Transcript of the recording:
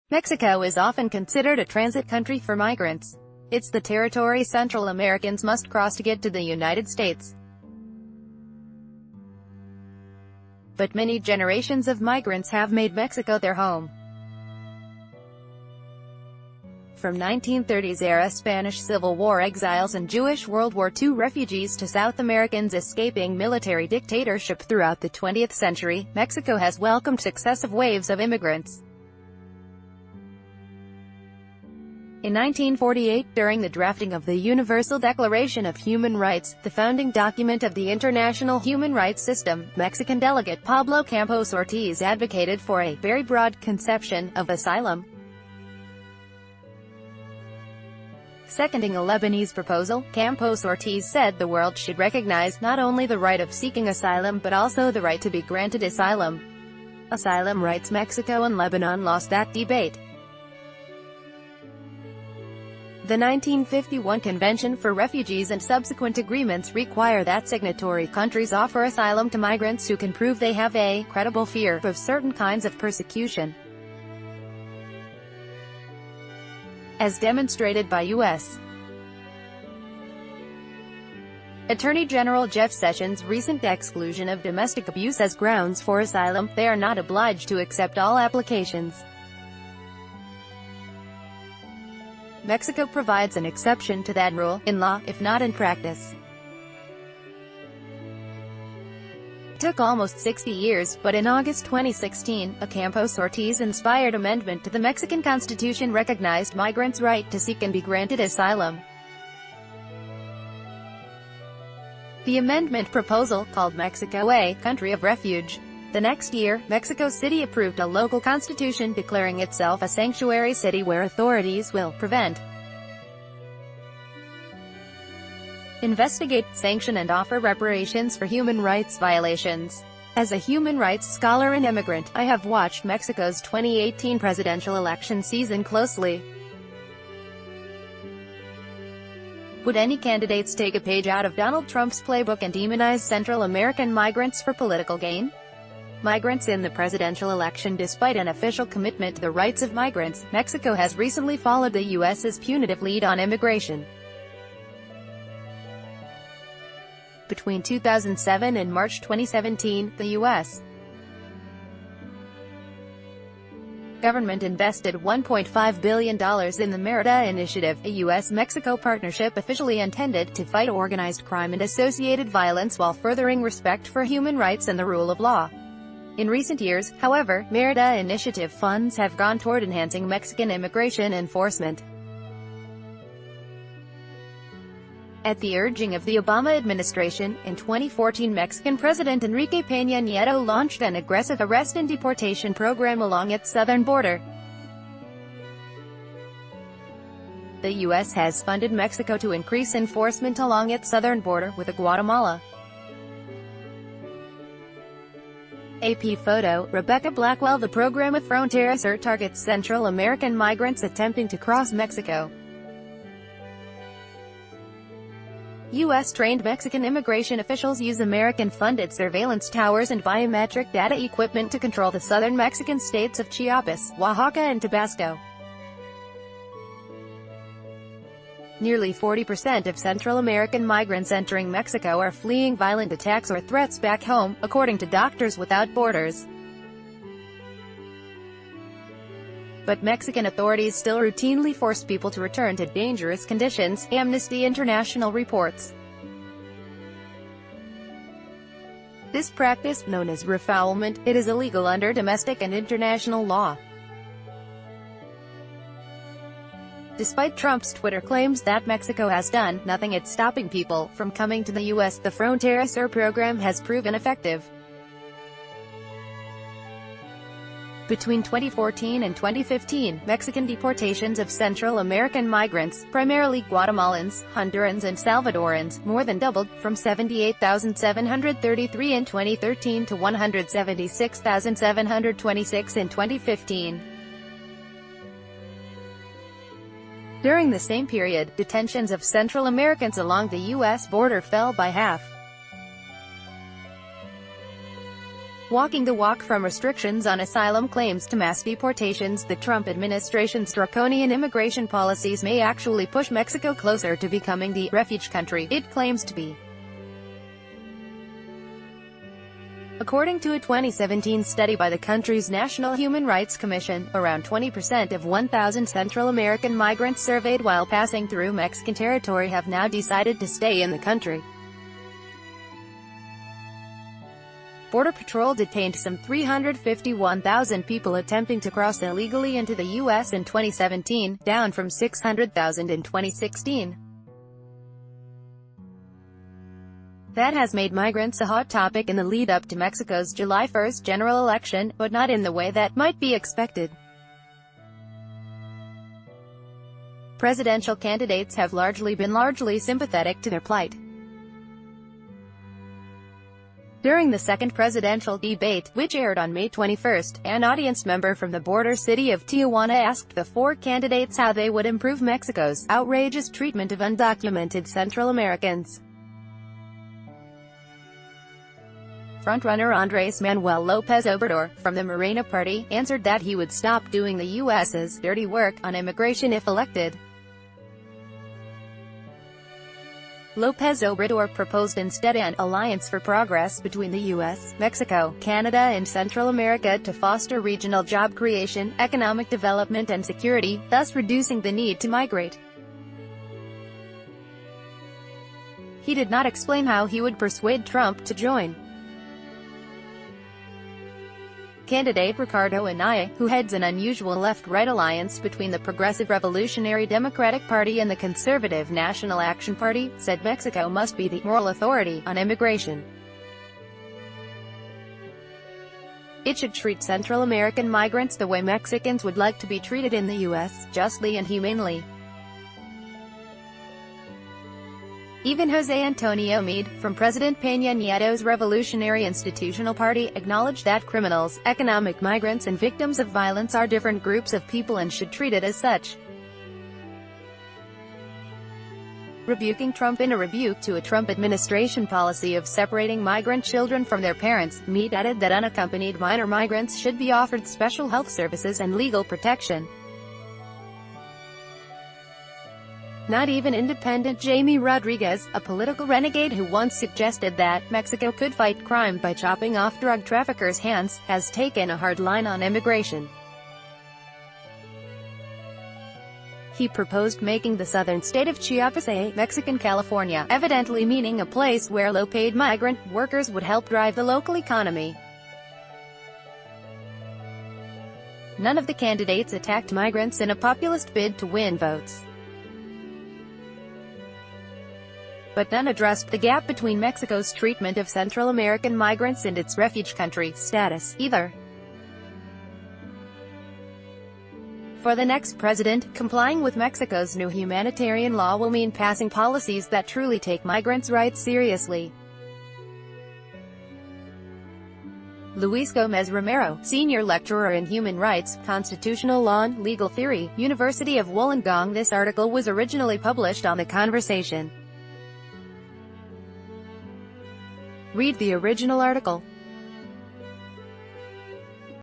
Mexico is often considered a transit country for migrants. It's the territory Central Americans must cross to get to the United States. But many generations of migrants have made Mexico their home. From 1930s-era Spanish Civil War exiles and Jewish World War II refugees to South Americans escaping military dictatorship throughout the 20th century, Mexico has welcomed successive waves of immigrants. In 1948, during the drafting of the Universal Declaration of Human Rights, the founding document of the international human rights system, Mexican delegate Pablo Campos Ortiz advocated for a very broad conception of asylum. Seconding a Lebanese proposal, Campos Ortiz said the world should recognize not only the right of seeking asylum but also the right to be granted asylum. Asylum rights. Mexico and Lebanon lost that debate. The 1951 Convention for Refugees and subsequent agreements require that signatory countries offer asylum to migrants who can prove they have a credible fear of certain kinds of persecution, as demonstrated by U.S. Attorney General Jeff Sessions' recent exclusion of domestic abuse as grounds for asylum. They are not obliged to accept all applications. Mexico provides an exception to that rule, in law, if not in practice. It took almost 60 years, but in August 2016, a Campos-Ortiz-inspired amendment to the Mexican Constitution recognized migrants' right to seek and be granted asylum. The amendment proposal, called Mexico a country of refuge. The next year, Mexico City approved a local constitution declaring itself a sanctuary city where authorities will prevent, investigate, sanction and offer reparations for human rights violations. As a human rights scholar and immigrant, I have watched Mexico's 2018 presidential election season closely. Would any candidates take a page out of Donald Trump's playbook and demonize Central American migrants for political gain? Migrants in the presidential election. Despite an official commitment to the rights of migrants, Mexico has recently followed the U.S.'s punitive lead on immigration. Between 2007 and March 2017, the U.S. government invested $1.5 billion in the Merida Initiative, a U.S.-Mexico partnership officially intended to fight organized crime and associated violence while furthering respect for human rights and the rule of law. In recent years, however, Merida Initiative funds have gone toward enhancing Mexican immigration enforcement. At the urging of the Obama administration, in 2014 Mexican President Enrique Peña Nieto launched an aggressive arrest and deportation program along its southern border. The U.S. has funded Mexico to increase enforcement along its southern border with Guatemala. AP photo, Rebecca Blackwell. The program of Frontera Sur targets Central American migrants attempting to cross Mexico. U.S.-trained Mexican immigration officials use American-funded surveillance towers and biometric data equipment to control the southern Mexican states of Chiapas, Oaxaca and Tabasco. Nearly 40% of Central American migrants entering Mexico are fleeing violent attacks or threats back home, according to Doctors Without Borders. But Mexican authorities still routinely force people to return to dangerous conditions, Amnesty International reports. This practice, known as refoulement, it is illegal under domestic and international law. Despite Trump's Twitter claims that Mexico has done nothing at stopping people from coming to the U.S., the Frontera Sur program has proven effective. Between 2014 and 2015, Mexican deportations of Central American migrants, primarily Guatemalans, Hondurans and Salvadorans, more than doubled, from 78,733 in 2013 to 176,726 in 2015. During the same period, detentions of Central Americans along the U.S. border fell by half. walking the walk from restrictions on asylum claims to mass deportations. The Trump administration's draconian immigration policies may actually push Mexico closer to becoming the refuge country it claims to be. According to a 2017 study by the country's National Human Rights Commission, around 20% of 1,000 Central American migrants surveyed while passing through Mexican territory have now decided to stay in the country. Border Patrol detained some 351,000 people attempting to cross illegally into the U.S. in 2017, down from 600,000 in 2016. That has made migrants a hot topic in the lead-up to Mexico's July 1 general election, but not in the way that might be expected. Presidential candidates have been sympathetic to their plight. During the second presidential debate, which aired on May 21, an audience member from the border city of Tijuana asked the four candidates how they would improve Mexico's outrageous treatment of undocumented Central Americans. Frontrunner Andrés Manuel López Obrador, from the Morena Party, answered that he would stop doing the U.S.'s dirty work on immigration if elected. López Obrador proposed instead an alliance for progress between the U.S., Mexico, Canada and Central America to foster regional job creation, economic development and security, thus reducing the need to migrate. He did not explain how he would persuade Trump to join. Candidate Ricardo Anaya, who heads an unusual left-right alliance between the Progressive Revolutionary Democratic Party and the Conservative National Action Party, said Mexico must be the moral authority on immigration. It should treat Central American migrants the way Mexicans would like to be treated in the U.S., justly and humanely. Even José Antonio Meade, from President Peña Nieto's Revolutionary Institutional Party, acknowledged that criminals, economic migrants and victims of violence are different groups of people and should treat it as such. Rebuking Trump in a rebuke to a Trump administration policy of separating migrant children from their parents, Meade added that unaccompanied minor migrants should be offered special health services and legal protection. Not even independent Jamie Rodriguez, a political renegade who once suggested that Mexico could fight crime by chopping off drug traffickers' hands, has taken a hard line on immigration. He proposed making the southern state of Chiapas a Mexican California, evidently meaning a place where low-paid migrant workers would help drive the local economy. None of the candidates attacked migrants in a populist bid to win votes. But none addressed the gap between Mexico's treatment of Central American migrants and its refuge country status, either. For the next president, complying with Mexico's new humanitarian law will mean passing policies that truly take migrants' rights seriously. Luis Gómez Romero, senior lecturer in human rights, constitutional law and legal theory, University of Wollongong. This article was originally published on The Conversation. Read the original article.